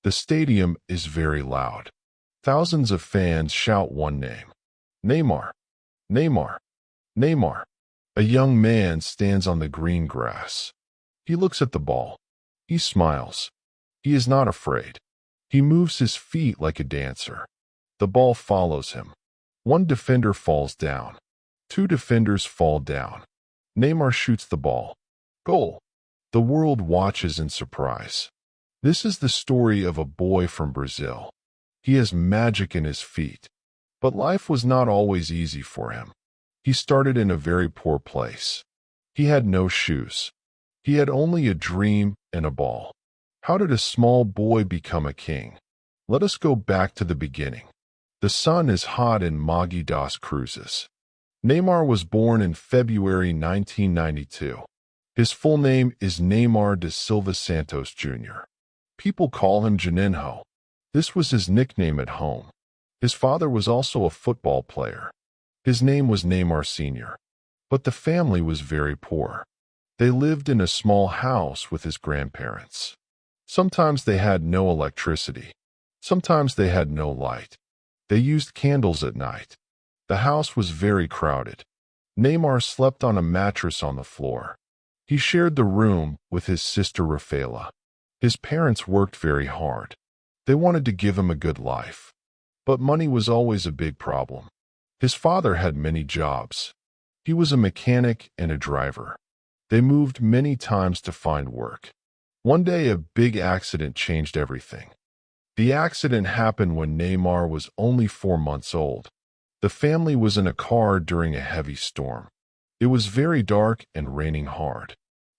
The stadium is very loud. Thousands of fans shout one name. Neymar. Neymar. Neymar. A young man stands on the green grass. He looks at the ball. He smiles. He is not afraid. He moves his feet like a dancer. The ball follows him. One defender falls down. Two defenders fall down. Neymar shoots the ball. Goal. The world watches in surprise. This is the story of a boy from Brazil. He has magic in his feet. But life was not always easy for him. He started in a very poor place. He had no shoes. He had only a dream and a ball. How did a small boy become a king? Let us go back to the beginning. The sun is hot in Mogi das Cruzes. Neymar was born in February 1992. His full name is Neymar da Silva Santos Jr. People call him Juninho. This was his nickname at home. His father was also a football player. His name was Neymar Sr. But the family was very poor. They lived in a small house with his grandparents. Sometimes they had no electricity. Sometimes they had no light. They used candles at night. The house was very crowded. Neymar slept on a mattress on the floor. He shared the room with his sister Rafaela. His parents worked very hard. They wanted to give him a good life. But money was always a big problem. His father had many jobs. He was a mechanic and a driver. They moved many times to find work. One day a big accident changed everything. The accident happened when Neymar was only 4 months old. The family was in a car during a heavy storm. It was very dark and raining hard.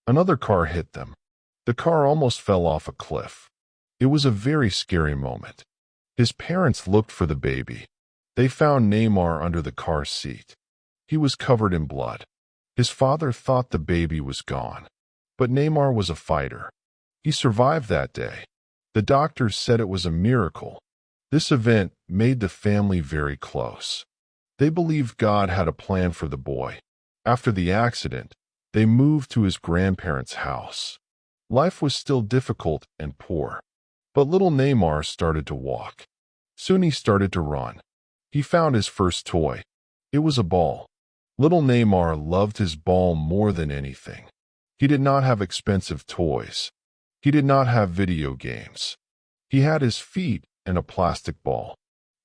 Another car hit them. The car almost fell off a cliff. It was a very scary moment. His parents looked for the baby. They found Neymar under the car seat. He was covered in blood. His father thought the baby was gone. But Neymar was a fighter. He survived that day. The doctors said it was a miracle. This event made the family very close. They believed God had a plan for the boy. After the accident, they moved to his grandparents' house. Life was still difficult and poor. But little Neymar started to walk. Soon he started to run. He found his first toy. It was a ball. Little Neymar loved his ball more than anything. He did not have expensive toys. He did not have video games. He had his feet and a plastic ball.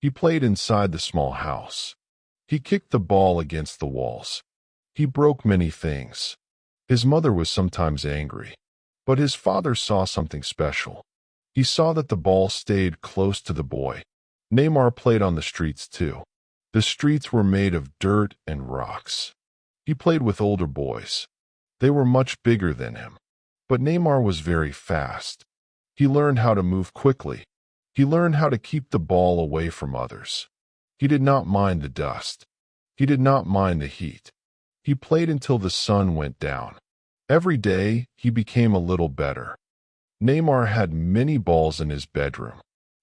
He played inside the small house. He kicked the ball against the walls. He broke many things. His mother was sometimes angry. But his father saw something special. He saw that the ball stayed close to the boy. Neymar played on the streets too. The streets were made of dirt and rocks. He played with older boys. They were much bigger than him. But Neymar was very fast. He learned how to move quickly. He learned how to keep the ball away from others. He did not mind the dust. He did not mind the heat. He played until the sun went down. Every day, he became a little better. Neymar had many balls in his bedroom.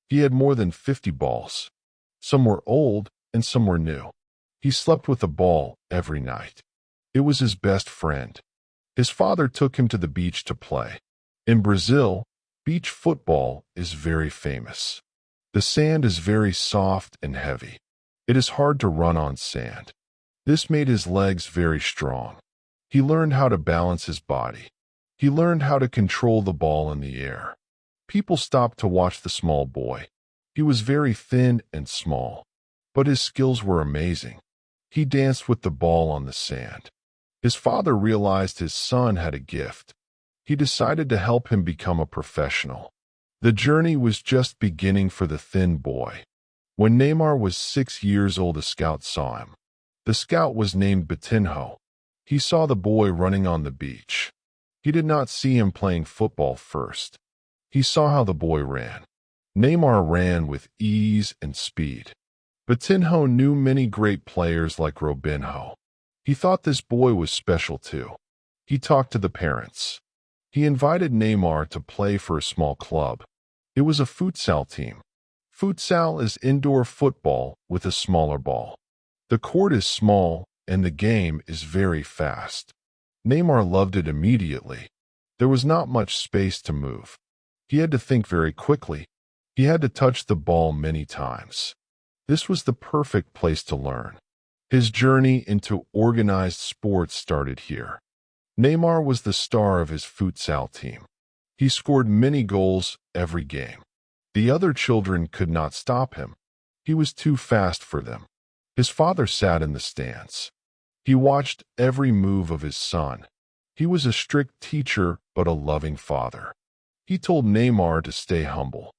He had more than 50 balls. Some were old and some were new. He slept with a ball every night. It was his best friend. His father took him to the beach to play. In Brazil, beach football is very famous. The sand is very soft and heavy. It is hard to run on sand. This made his legs very strong. He learned how to balance his body. He learned how to control the ball in the air. People stopped to watch the small boy. He was very thin and small, but his skills were amazing. He danced with the ball on the sand. His father realized his son had a gift. He decided to help him become a professional. The journey was just beginning for the thin boy. When Neymar was 6 years old, a scout saw him. The scout was named Betinho. He saw the boy running on the beach. He did not see him playing football first. He saw how the boy ran. Neymar ran with ease and speed. Betinho knew many great players like Robinho. He thought this boy was special too. He talked to the parents. He invited Neymar to play for a small club. It was a futsal team. Futsal is indoor football with a smaller ball. The court is small and the game is very fast. Neymar loved it immediately. There was not much space to move. He had to think very quickly. He had to touch the ball many times. This was the perfect place to learn. His journey into organized sports started here. Neymar was the star of his futsal team. He scored many goals every game. The other children could not stop him. He was too fast for them. His father sat in the stands. He watched every move of his son. He was a strict teacher, but a loving father. He told Neymar to stay humble.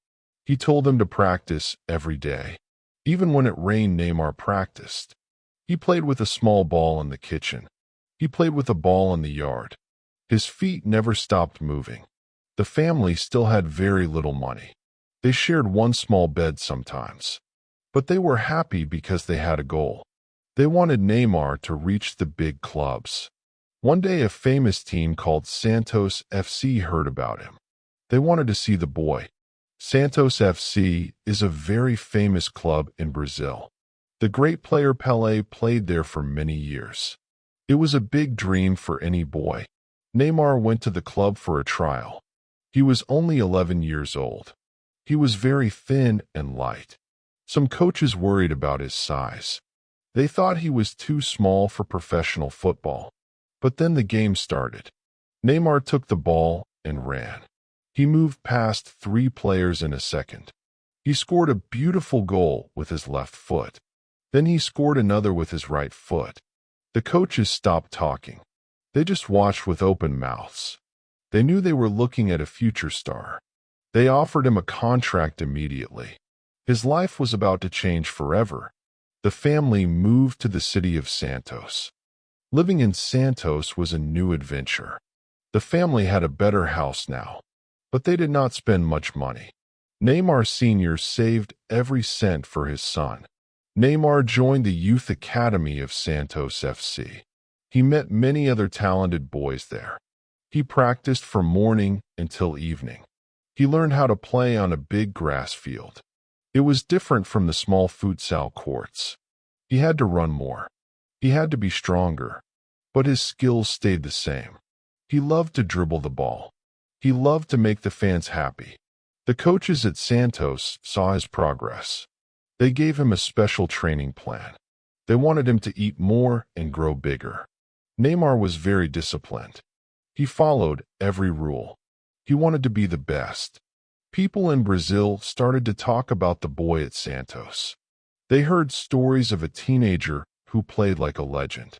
He told him to practice every day. Even when it rained, Neymar practiced. He played with a small ball in the kitchen. He played with a ball in the yard. His feet never stopped moving. The family still had very little money. They shared one small bed sometimes. But they were happy because they had a goal. They wanted Neymar to reach the big clubs. One day a famous team called Santos FC heard about him. They wanted to see the boy. Santos FC is a very famous club in Brazil. The great player Pelé played there for many years. It was a big dream for any boy. Neymar went to the club for a trial. He was only 11 years old. He was very thin and light. Some coaches worried about his size. They thought he was too small for professional football. But then the game started. Neymar took the ball and ran. He moved past 3 players in a second. He scored a beautiful goal with his left foot. Then he scored another with his right foot. The coaches stopped talking. They just watched with open mouths. They knew they were looking at a future star. They offered him a contract immediately. His life was about to change forever. The family moved to the city of Santos. Living in Santos was a new adventure. The family had a better house now, but they did not spend much money. Neymar Sr. saved every cent for his son. Neymar joined the youth academy of Santos FC. He met many other talented boys there. He practiced from morning until evening. He learned how to play on a big grass field. It was different from the small futsal courts. He had to run more. He had to be stronger. But his skills stayed the same. He loved to dribble the ball. He loved to make the fans happy. The coaches at Santos saw his progress. They gave him a special training plan. They wanted him to eat more and grow bigger. Neymar was very disciplined. He followed every rule. He wanted to be the best. People in Brazil started to talk about the boy at Santos. They heard stories of a teenager who played like a legend.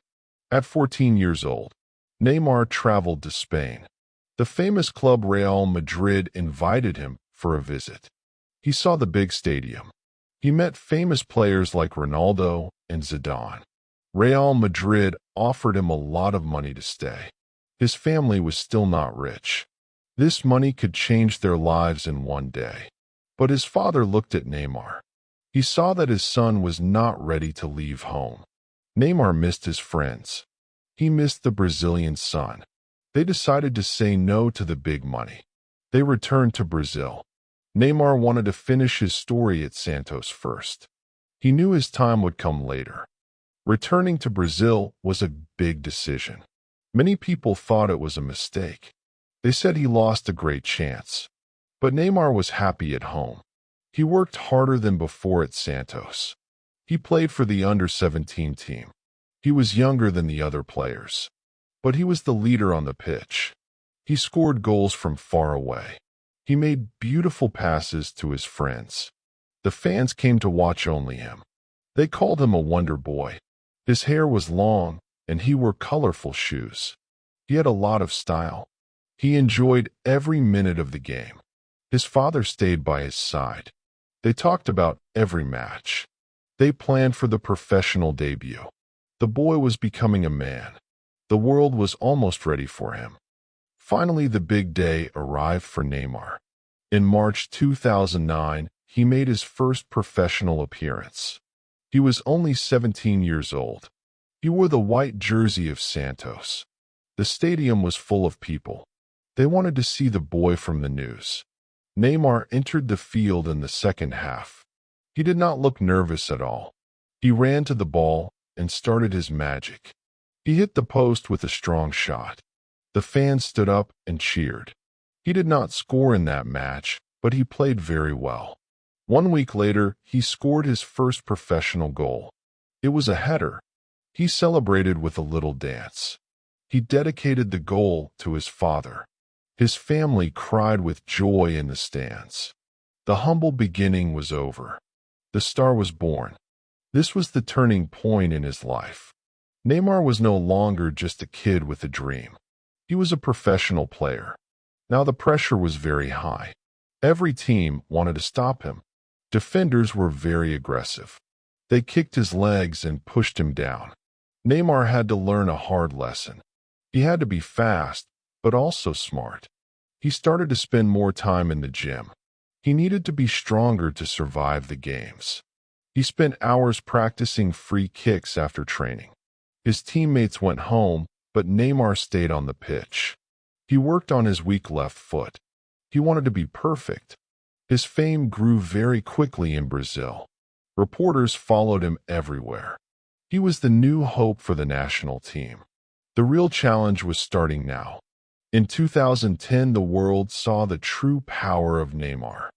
At 14 years old, Neymar traveled to Spain. The famous club Real Madrid invited him for a visit. He saw the big stadium. He met famous players like Ronaldo and Zidane. Real Madrid offered him a lot of money to stay. His family was still not rich. This money could change their lives in one day. But his father looked at Neymar. He saw that his son was not ready to leave home. Neymar missed his friends. He missed the Brazilian sun. They decided to say no to the big money. They returned to Brazil. Neymar wanted to finish his story at Santos first. He knew his time would come later. Returning to Brazil was a big decision. Many people thought it was a mistake. They said he lost a great chance. But Neymar was happy at home. He worked harder than before at Santos. He played for the under-17 team. He was younger than the other players. But he was the leader on the pitch. He scored goals from far away. He made beautiful passes to his friends. The fans came to watch only him. They called him a wonder boy. His hair was long, and he wore colorful shoes. He had a lot of style. He enjoyed every minute of the game. His father stayed by his side. They talked about every match. They planned for the professional debut. The boy was becoming a man. The world was almost ready for him. Finally, the big day arrived for Neymar. In March 2009, he made his first professional appearance. He was only 17 years old. He wore the white jersey of Santos. The stadium was full of people. They wanted to see the boy from the news. Neymar entered the field in the second half. He did not look nervous at all. He ran to the ball and started his magic. He hit the post with a strong shot. The fans stood up and cheered. He did not score in that match, but he played very well. 1 week later, he scored his first professional goal. It was a header. He celebrated with a little dance. He dedicated the goal to his father. His family cried with joy in the stands. The humble beginning was over. The star was born. This was the turning point in his life. Neymar was no longer just a kid with a dream. He was a professional player. Now the pressure was very high. Every team wanted to stop him. Defenders were very aggressive. They kicked his legs and pushed him down. Neymar had to learn a hard lesson. He had to be fast, but also smart. He started to spend more time in the gym. He needed to be stronger to survive the games. He spent hours practicing free kicks after training. His teammates went home, but Neymar stayed on the pitch. He worked on his weak left foot. He wanted to be perfect. His fame grew very quickly in Brazil. Reporters followed him everywhere. He was the new hope for the national team. The real challenge was starting now. In 2010, the world saw the true power of Neymar.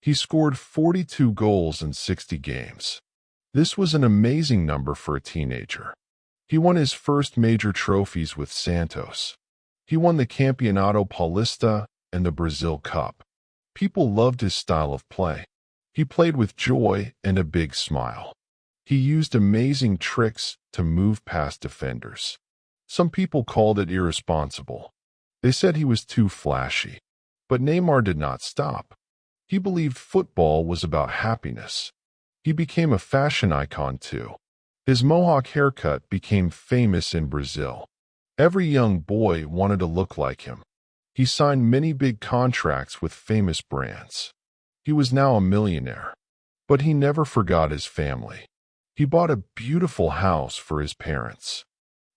He scored 42 goals in 60 games. This was an amazing number for a teenager. He won his first major trophies with Santos. He won the Campeonato Paulista and the Brazil Cup. People loved his style of play. He played with joy and a big smile. He used amazing tricks to move past defenders. Some people called it irresponsible. They said he was too flashy. But Neymar did not stop. He believed football was about happiness. He became a fashion icon too. His mohawk haircut became famous in Brazil. Every young boy wanted to look like him. He signed many big contracts with famous brands. He was now a millionaire. But he never forgot his family. He bought a beautiful house for his parents.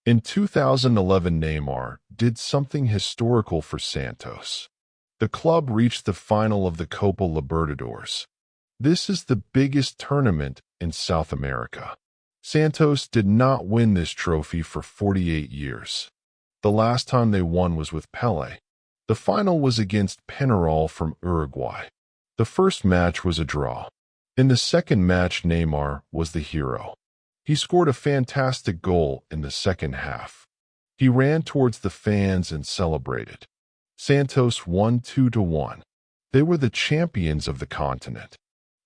In 2011, Neymar did something historical for Santos. The club reached the final of the Copa Libertadores. This is the biggest tournament in South America. Santos did not win this trophy for 48 years. The last time they won was with Pelé. The final was against Penarol from Uruguay. The first match was a draw. In the second match, Neymar was the hero. He scored a fantastic goal in the second half. He ran towards the fans and celebrated. Santos won 2-1. They were the champions of the continent.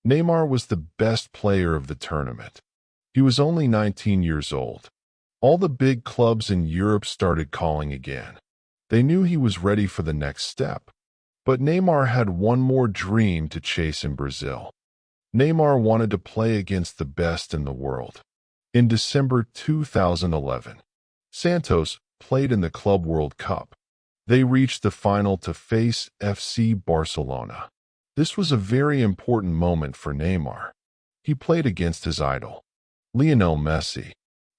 Neymar was the best player of the tournament. He was only 19 years old. All the big clubs in Europe started calling again. They knew he was ready for the next step. But Neymar had one more dream to chase in Brazil. Neymar wanted to play against the best in the world. In December 2011, Santos played in the Club World Cup. They reached the final to face FC Barcelona. This was a very important moment for Neymar. He played against his idol, Lionel Messi.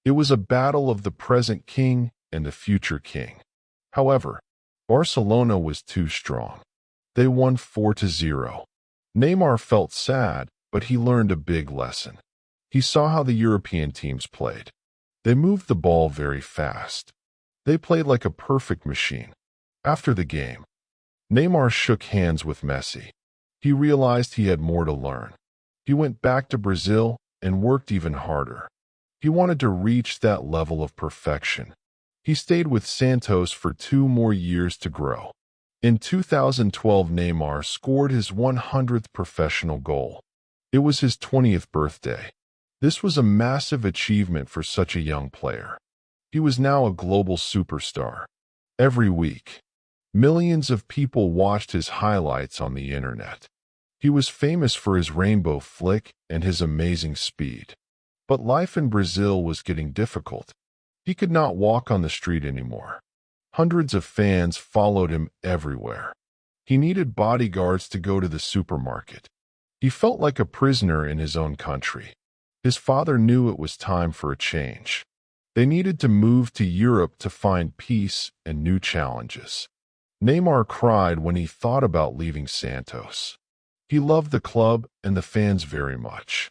It was a battle of the present king and the future king. However, Barcelona was too strong. They won 4-0. Neymar felt sad, but he learned a big lesson. He saw how the European teams played. They moved the ball very fast. They played like a perfect machine. After the game, Neymar shook hands with Messi. He realized he had more to learn. He went back to Brazil and worked even harder. He wanted to reach that level of perfection. He stayed with Santos for 2 more years to grow. In 2012, Neymar scored his 100th professional goal. It was his 20th birthday. This was a massive achievement for such a young player. He was now a global superstar. Every week, millions of people watched his highlights on the internet. He was famous for his rainbow flick and his amazing speed. But life in Brazil was getting difficult. He could not walk on the street anymore. Hundreds of fans followed him everywhere. He needed bodyguards to go to the supermarket. He felt like a prisoner in his own country. His father knew it was time for a change. They needed to move to Europe to find peace and new challenges. Neymar cried when he thought about leaving Santos. He loved the club and the fans very much.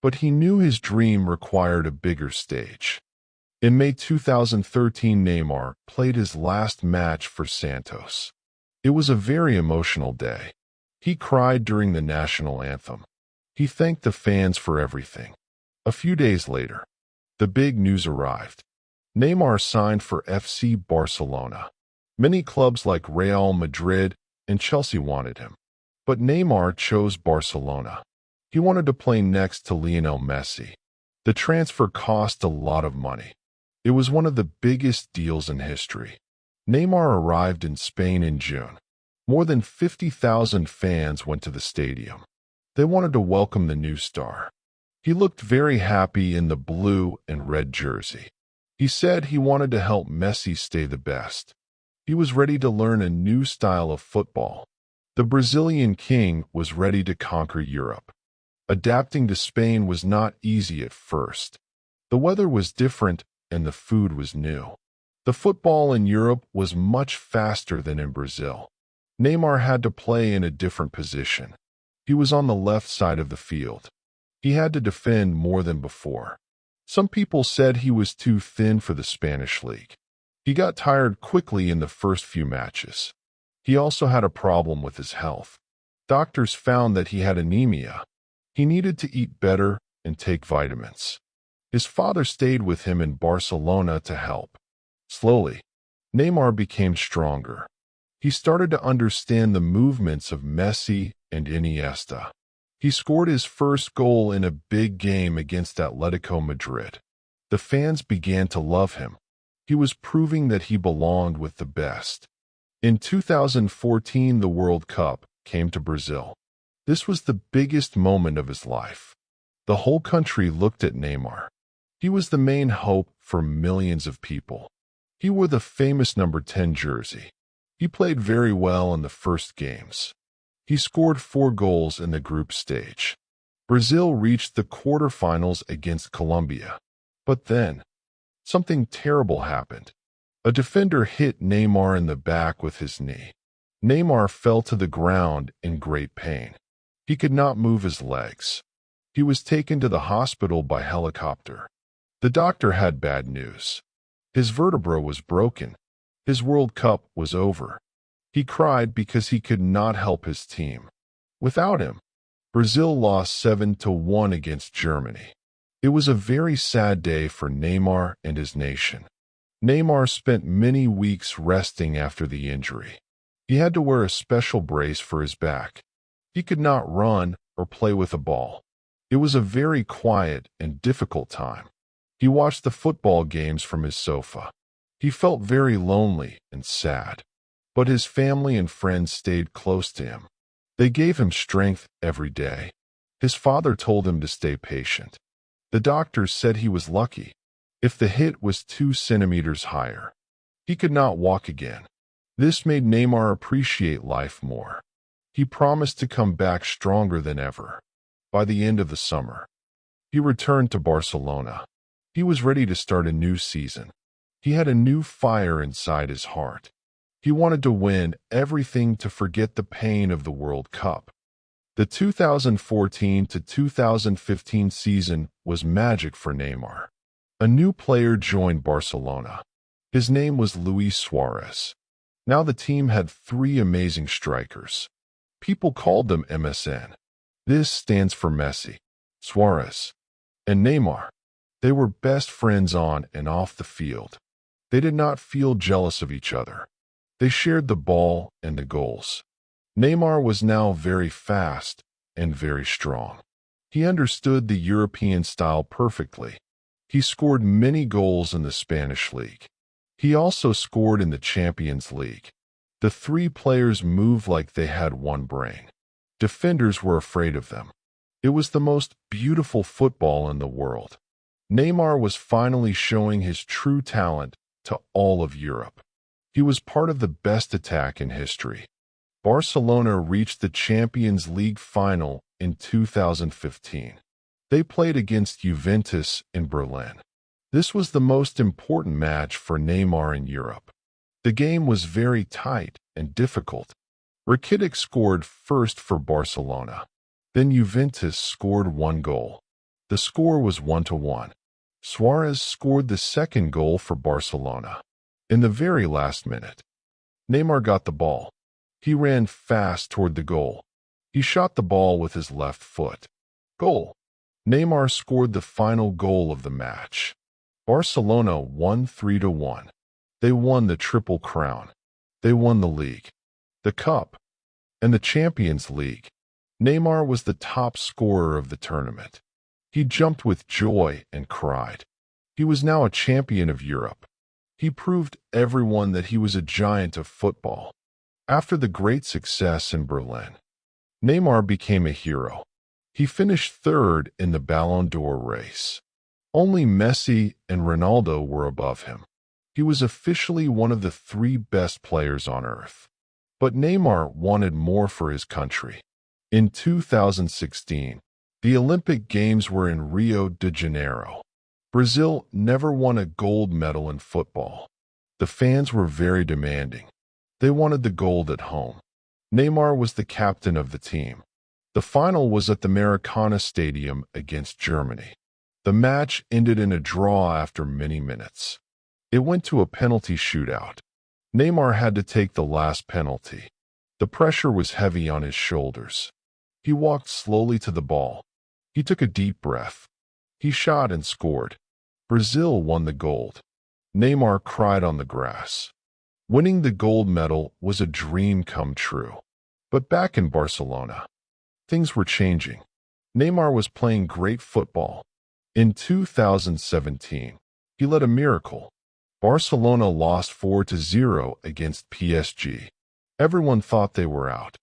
But he knew his dream required a bigger stage. In May 2013, Neymar played his last match for Santos. It was a very emotional day. He cried during the national anthem. He thanked the fans for everything. A few days later, the big news arrived. Neymar signed for FC Barcelona. Many clubs like Real Madrid and Chelsea wanted him, but Neymar chose Barcelona. He wanted to play next to Lionel Messi. The transfer cost a lot of money. It was one of the biggest deals in history. Neymar arrived in Spain in June. More than 50,000 fans went to the stadium. They wanted to welcome the new star. He looked very happy in the blue and red jersey. He said he wanted to help Messi stay the best. He was ready to learn a new style of football. The Brazilian king was ready to conquer Europe. Adapting to Spain was not easy at first. The weather was different and the food was new. The football in Europe was much faster than in Brazil. Neymar had to play in a different position. He was on the left side of the field. He had to defend more than before. Some people said he was too thin for the Spanish league. He got tired quickly in the first few matches. He also had a problem with his health. Doctors found that he had anemia. He needed to eat better and take vitamins. His father stayed with him in Barcelona to help. Slowly, Neymar became stronger. He started to understand the movements of Messi and Iniesta. He scored his first goal in a big game against Atletico Madrid. The fans began to love him. He was proving that he belonged with the best. In 2014, the World Cup came to Brazil. This was the biggest moment of his life. The whole country looked at Neymar. He was the main hope for millions of people. He wore the famous number 10 jersey. He played very well in the first games. He scored 4 goals in the group stage. Brazil reached the quarterfinals against Colombia. But then, something terrible happened. A defender hit Neymar in the back with his knee. Neymar fell to the ground in great pain. He could not move his legs. He was taken to the hospital by helicopter. The doctor had bad news. His vertebra was broken. His World Cup was over. He cried because he could not help his team. Without him, Brazil lost 7-1 against Germany. It was a very sad day for Neymar and his nation. Neymar spent many weeks resting after the injury. He had to wear a special brace for his back. He could not run or play with a ball. It was a very quiet and difficult time. He watched the football games from his sofa. He felt very lonely and sad. But his family and friends stayed close to him. They gave him strength every day. His father told him to stay patient. The doctors said he was lucky. If the hit was 2 centimeters higher, he could not walk again. This made Neymar appreciate life more. He promised to come back stronger than ever. By the end of the summer, he returned to Barcelona. He was ready to start a new season. He had a new fire inside his heart. He wanted to win everything to forget the pain of the World Cup. The 2014 to 2015 season was magic for Neymar. A new player joined Barcelona. His name was Luis Suarez. Now the team had 3 amazing strikers. People called them MSN. This stands for Messi, Suarez, and Neymar. They were best friends on and off the field. They did not feel jealous of each other. They shared the ball and the goals. Neymar was now very fast and very strong. He understood the European style perfectly. He scored many goals in the Spanish league. He also scored in the Champions League. The 3 players moved like they had one brain. Defenders were afraid of them. It was the most beautiful football in the world. Neymar was finally showing his true talent to all of Europe. He was part of the best attack in history. Barcelona reached the Champions League final in 2015. They played against Juventus in Berlin. This was the most important match for Neymar in Europe. The game was very tight and difficult. Rakitic scored first for Barcelona. Then Juventus scored 1 goal. The score was 1-1. Suarez scored the second goal for Barcelona. In the very last minute, Neymar got the ball. He ran fast toward the goal. He shot the ball with his left foot. Goal. Neymar scored the final goal of the match. Barcelona won 3-1. They won the Triple Crown. They won the league, the cup, and the Champions League. Neymar was the top scorer of the tournament. He jumped with joy and cried. He was now a champion of Europe. He proved everyone that he was a giant of football. After the great success in Berlin, Neymar became a hero. He finished third in the Ballon d'Or race. Only Messi and Ronaldo were above him. He was officially one of the 3 best players on earth. But Neymar wanted more for his country. In 2016, the Olympic Games were in Rio de Janeiro. Brazil never won a gold medal in football. The fans were very demanding. They wanted the gold at home. Neymar was the captain of the team. The final was at the Maracana Stadium against Germany. The match ended in a draw after many minutes. It went to a penalty shootout. Neymar had to take the last penalty. The pressure was heavy on his shoulders. He walked slowly to the ball. He took a deep breath. He shot and scored. Brazil won the gold. Neymar cried on the grass. Winning the gold medal was a dream come true. But back in Barcelona, things were changing. Neymar was playing great football. In 2017, he led a miracle. Barcelona lost 4-0 against PSG. Everyone thought they were out.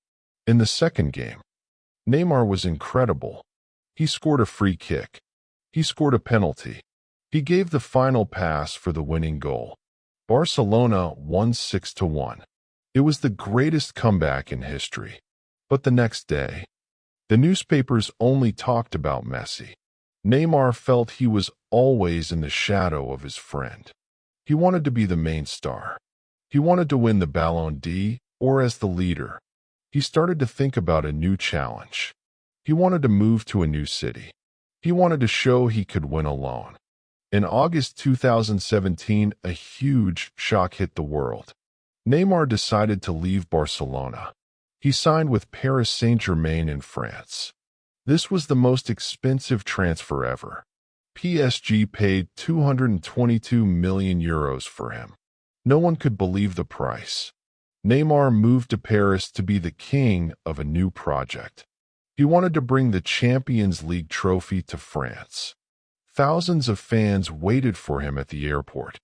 In the second game, Neymar was incredible. He scored a free kick. He scored a penalty. He gave the final pass for the winning goal. Barcelona won 6-1. It was the greatest comeback in history. But the next day, the newspapers only talked about Messi. Neymar felt he was always in the shadow of his friend. He wanted to be the main star. He wanted to win the Ballon d'Or as the leader. He started to think about a new challenge. He wanted to move to a new city. He wanted to show he could win alone. In August 2017, a huge shock hit the world. Neymar decided to leave Barcelona. He signed with Paris Saint-Germain in France. This was the most expensive transfer ever. PSG paid €222 million for him. No one could believe the price. Neymar moved to Paris to be the king of a new project. He wanted to bring the Champions League trophy to France. Thousands of fans waited for him at the airport.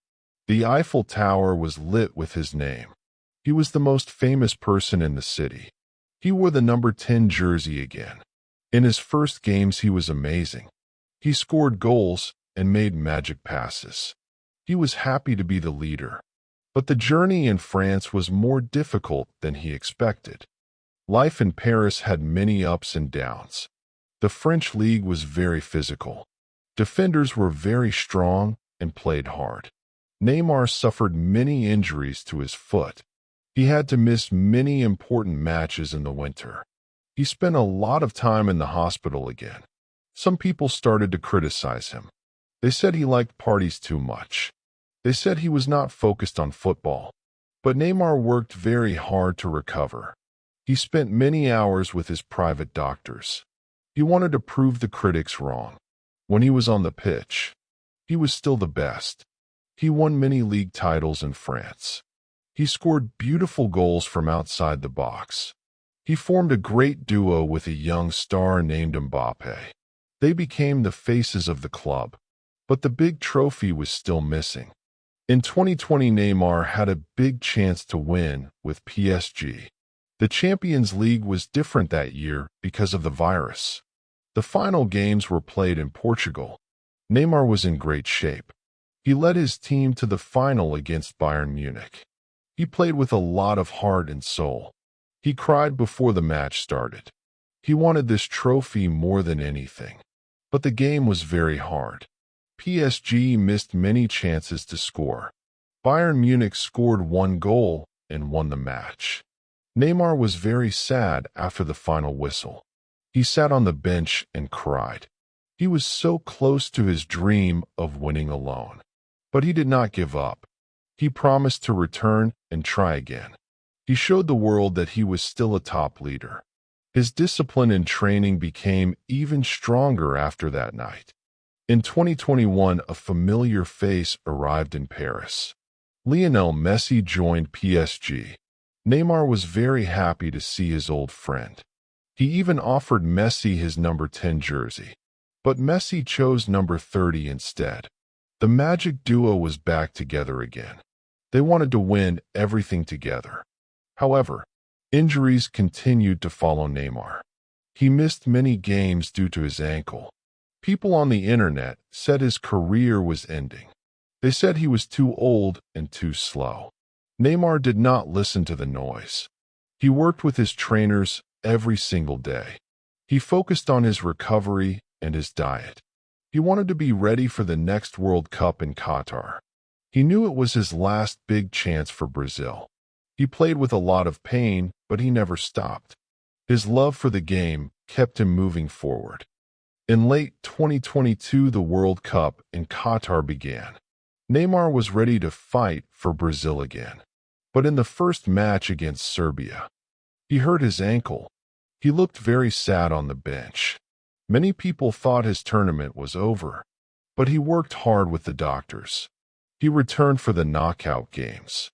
The Eiffel Tower was lit with his name. He was the most famous person in the city. He wore the number 10 jersey again. In his first games, he was amazing. He scored goals and made magic passes. He was happy to be the leader. But the journey in France was more difficult than he expected. Life in Paris had many ups and downs. The French league was very physical. Defenders were very strong and played hard. Neymar suffered many injuries to his foot. He had to miss many important matches in the winter. He spent a lot of time in the hospital again. Some people started to criticize him. They said he liked parties too much. They said he was not focused on football. But Neymar worked very hard to recover. He spent many hours with his private doctors. He wanted to prove the critics wrong. When he was on the pitch, he was still the best. He won many league titles in France. He scored beautiful goals from outside the box. He formed a great duo with a young star named Mbappé. They became the faces of the club. But the big trophy was still missing. In 2020, Neymar had a big chance to win with PSG. The Champions League was different that year because of the virus. The final games were played in Portugal. Neymar was in great shape. He led his team to the final against Bayern Munich. He played with a lot of heart and soul. He cried before the match started. He wanted this trophy more than anything. But the game was very hard. PSG missed many chances to score. Bayern Munich scored 1 goal and won the match. Neymar was very sad after the final whistle. He sat on the bench and cried. He was so close to his dream of winning alone. But he did not give up. He promised to return and try again. He showed the world that he was still a top leader. His discipline and training became even stronger after that night. In 2021, a familiar face arrived in Paris. Lionel Messi joined PSG. Neymar was very happy to see his old friend. He even offered Messi his number 10 jersey. But Messi chose number 30 instead. The magic duo was back together again. They wanted to win everything together. However, injuries continued to follow Neymar. He missed many games due to his ankle. People on the internet said his career was ending. They said he was too old and too slow. Neymar did not listen to the noise. He worked with his trainers every single day. He focused on his recovery and his diet. He wanted to be ready for the next World Cup in Qatar. He knew it was his last big chance for Brazil. He played with a lot of pain, but he never stopped. His love for the game kept him moving forward. In late 2022, the World Cup in Qatar began. Neymar was ready to fight for Brazil again. But in the first match against Serbia, he hurt his ankle. He looked very sad on the bench. Many people thought his tournament was over, but he worked hard with the doctors. He returned for the knockout games.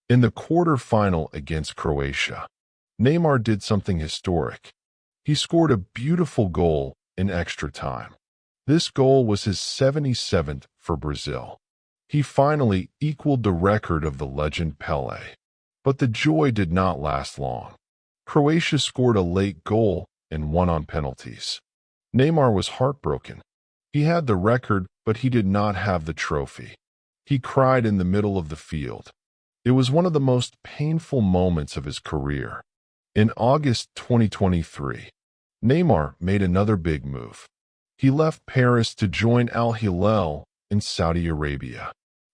In the quarter-final against Croatia, Neymar did something historic. He scored a beautiful goal in extra time. This goal was his 77th for Brazil. He finally equaled the record of the legend Pelé. But the joy did not last long. Croatia scored a late goal and won on penalties. Neymar was heartbroken. He had the record, but he did not have the trophy. He cried in the middle of the field. It was one of the most painful moments of his career. In August 2023, Neymar made another big move. He left Paris to join Al Hilal in Saudi Arabia.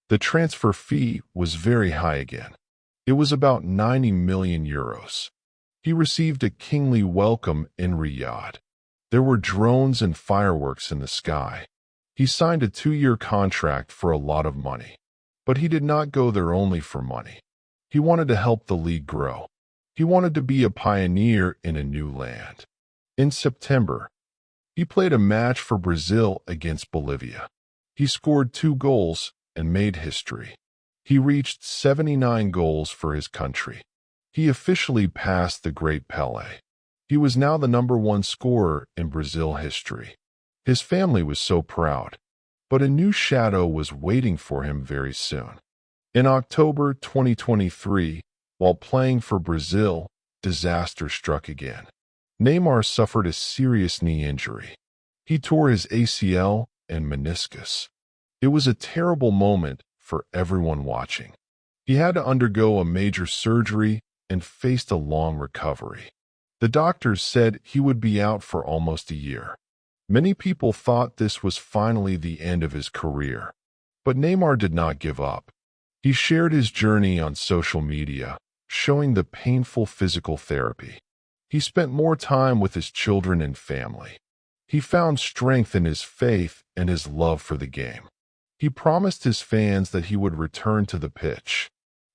The transfer fee was very high again. It was about 90 million euros. He received a kingly welcome in Riyadh. There were drones and fireworks in the sky. He signed a 2-year contract for a lot of money. But he did not go there only for money. He wanted to help the league grow. He wanted to be a pioneer in a new land. In September, he played a match for Brazil against Bolivia. He scored 2 goals and made history. He reached 79 goals for his country. He officially passed the great Pelé. He was now the #1 scorer in Brazil history. His family was so proud. But a new shadow was waiting for him very soon. In October 2023, while playing for Brazil, disaster struck again. Neymar suffered a serious knee injury. He tore his ACL and meniscus. It was a terrible moment for everyone watching. He had to undergo a major surgery and faced a long recovery. The doctors said he would be out for almost a year. Many people thought this was finally the end of his career. But Neymar did not give up. He shared his journey on social media, showing the painful physical therapy. He spent more time with his children and family. He found strength in his faith and his love for the game. He promised his fans that he would return to the pitch.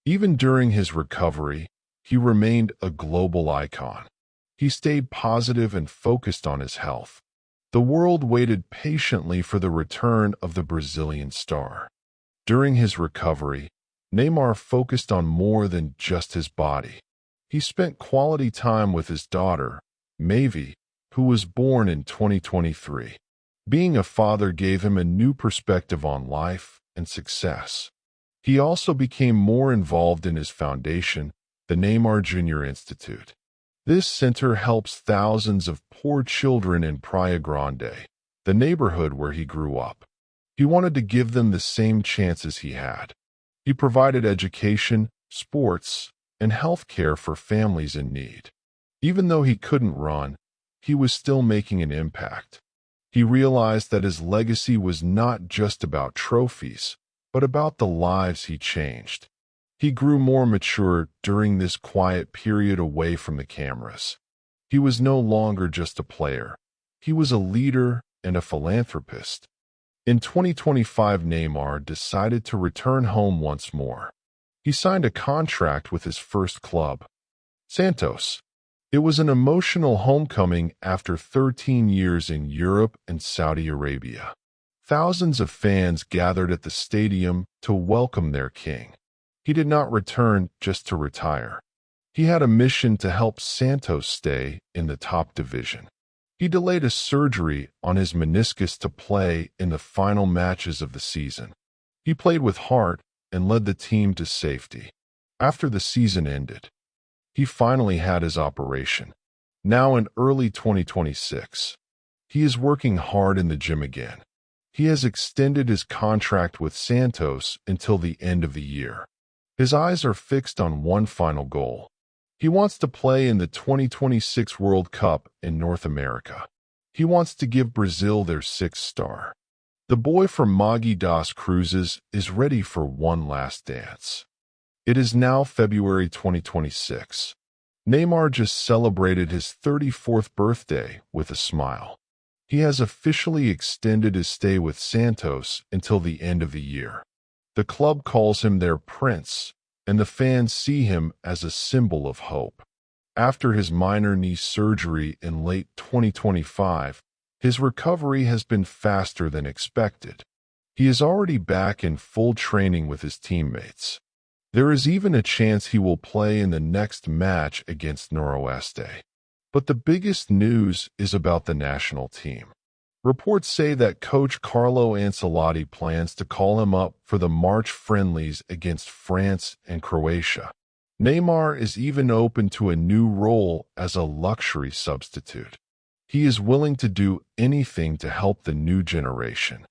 Even during his recovery, he remained a global icon. He stayed positive and focused on his health. The world waited patiently for the return of the Brazilian star. During his recovery, Neymar focused on more than just his body. He spent quality time with his daughter, Mavi, who was born in 2023. Being a father gave him a new perspective on life and success. He also became more involved in his foundation, the Neymar Jr. Institute. This center helps thousands of poor children in Praia Grande, the neighborhood where he grew up. He wanted to give them the same chances he had. He provided education, sports, and health care for families in need. Even though he couldn't run, he was still making an impact. He realized that his legacy was not just about trophies, but about the lives he changed. He grew more mature during this quiet period away from the cameras. He was no longer just a player. He was a leader and a philanthropist. In 2025, Neymar decided to return home once more. He signed a contract with his first club, Santos. It was an emotional homecoming after 13 years in Europe and Saudi Arabia. Thousands of fans gathered at the stadium to welcome their king. He did not return just to retire. He had a mission to help Santos stay in the top division. He delayed a surgery on his meniscus to play in the final matches of the season. He played with heart and led the team to safety. After the season ended, he finally had his operation. Now in early 2026, he is working hard in the gym again. He has extended his contract with Santos until the end of the year. His eyes are fixed on one final goal. He wants to play in the 2026 World Cup in North America. He wants to give Brazil their sixth star. The boy from Mogi das Cruzes is ready for one last dance. It is now February 2026. Neymar just celebrated his 34th birthday with a smile. He has officially extended his stay with Santos until the end of the year. The club calls him their prince, and the fans see him as a symbol of hope. After his minor knee surgery in late 2025, his recovery has been faster than expected. He is already back in full training with his teammates. There is even a chance he will play in the next match against Noroeste. But the biggest news is about the national team. Reports say that coach Carlo Ancelotti plans to call him up for the March friendlies against France and Croatia. Neymar is even open to a new role as a luxury substitute. He is willing to do anything to help the new generation.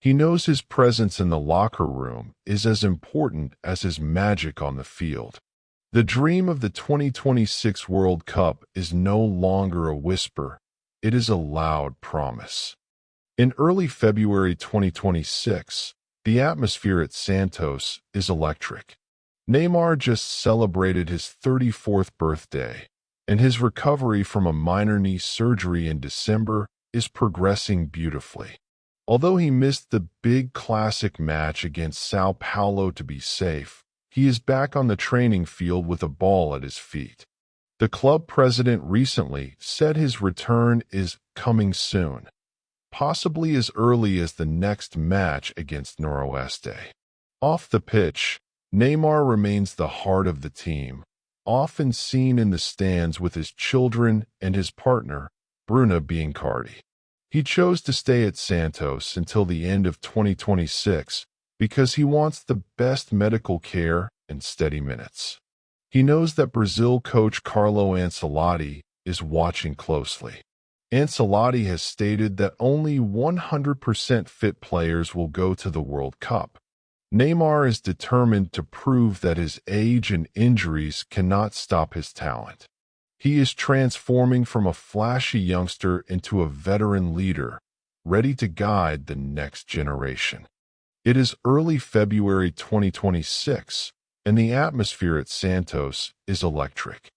He knows his presence in the locker room is as important as his magic on the field. The dream of the 2026 World Cup is no longer a whisper, it is a loud promise. In early February 2026, the atmosphere at Santos is electric. Neymar just celebrated his 34th birthday, and his recovery from a minor knee surgery in December is progressing beautifully. Although he missed the big classic match against Sao Paulo to be safe, he is back on the training field with a ball at his feet. The club president recently said his return is coming soon, possibly as early as the next match against Noroeste. Off the pitch, Neymar remains the heart of the team, often seen in the stands with his children and his partner, Bruna Biancardi. He chose to stay at Santos until the end of 2026 because he wants the best medical care and steady minutes. He knows that Brazil coach Carlo Ancelotti is watching closely. Ancelotti has stated that only 100% fit players will go to the World Cup. Neymar is determined to prove that his age and injuries cannot stop his talent. He is transforming from a flashy youngster into a veteran leader, ready to guide the next generation. It is early February 2026, and the atmosphere at Santos is electric.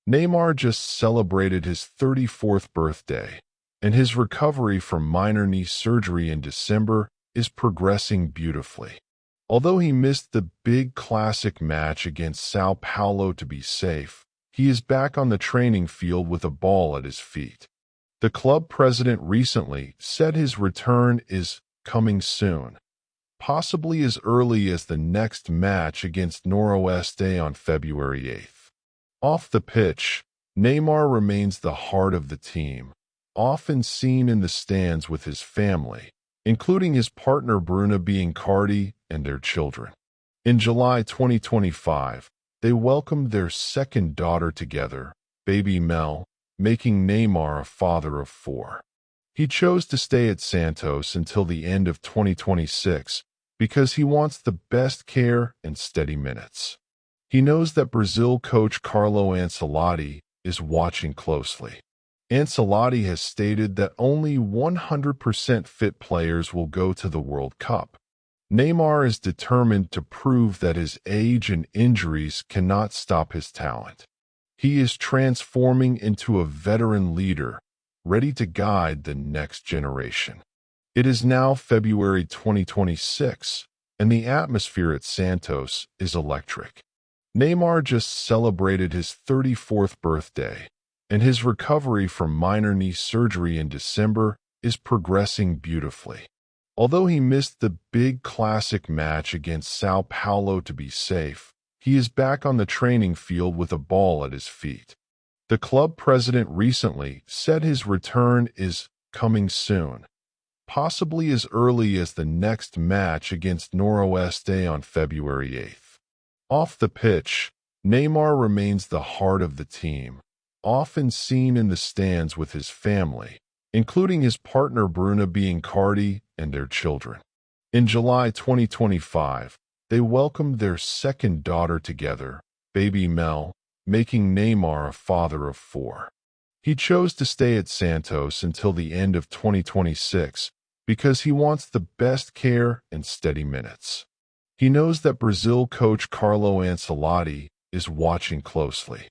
Neymar just celebrated his 34th birthday, and his recovery from minor knee surgery in December is progressing beautifully. Although he missed the big classic match against Sao Paulo to be safe, he is back on the training field with a ball at his feet. The club president recently said his return is coming soon, possibly as early as the next match against Noroeste on February 8th. Off the pitch, Neymar remains the heart of the team, often seen in the stands with his family, including his partner Bruna Biancardi and their children. In July 2025, they welcomed their second daughter together, baby Mel, making Neymar a father of 4. He chose to stay at Santos until the end of 2026 because he wants the best care and steady minutes. He knows that Brazil coach Carlo Ancelotti is watching closely. Ancelotti has stated that only 100% fit players will go to the World Cup. Neymar is determined to prove that his age and injuries cannot stop his talent. He is transforming into a veteran leader, ready to guide the next generation. It is now February 2026, and the atmosphere at Santos is electric. Neymar just celebrated his 34th birthday, and his recovery from minor knee surgery in December is progressing beautifully. Although he missed the big classic match against Sao Paulo to be safe, he is back on the training field with a ball at his feet. The club president recently said his return is coming soon, possibly as early as the next match against Noroeste on February 8th. Off the pitch, Neymar remains the heart of the team, often seen in the stands with his family, including his partner Bruna Biancardi and their children. In July 2025, they welcomed their second daughter together, baby Mel, making Neymar a father of 4. He chose to stay at Santos until the end of 2026 because he wants the best care and steady minutes. He knows that Brazil coach Carlo Ancelotti is watching closely.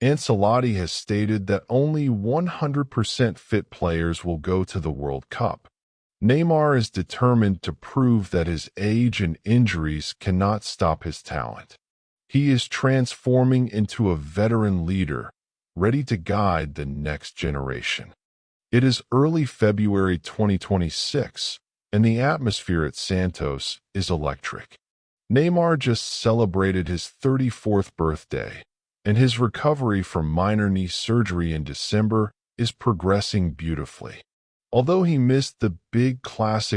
Ancelotti has stated that only 100% fit players will go to the World Cup. Neymar is determined to prove that his age and injuries cannot stop his talent. He is transforming into a veteran leader, ready to guide the next generation. It is early February 2026, and the atmosphere at Santos is electric. Neymar just celebrated his 34th birthday, and his recovery from minor knee surgery in December is progressing beautifully. Although he missed the big classic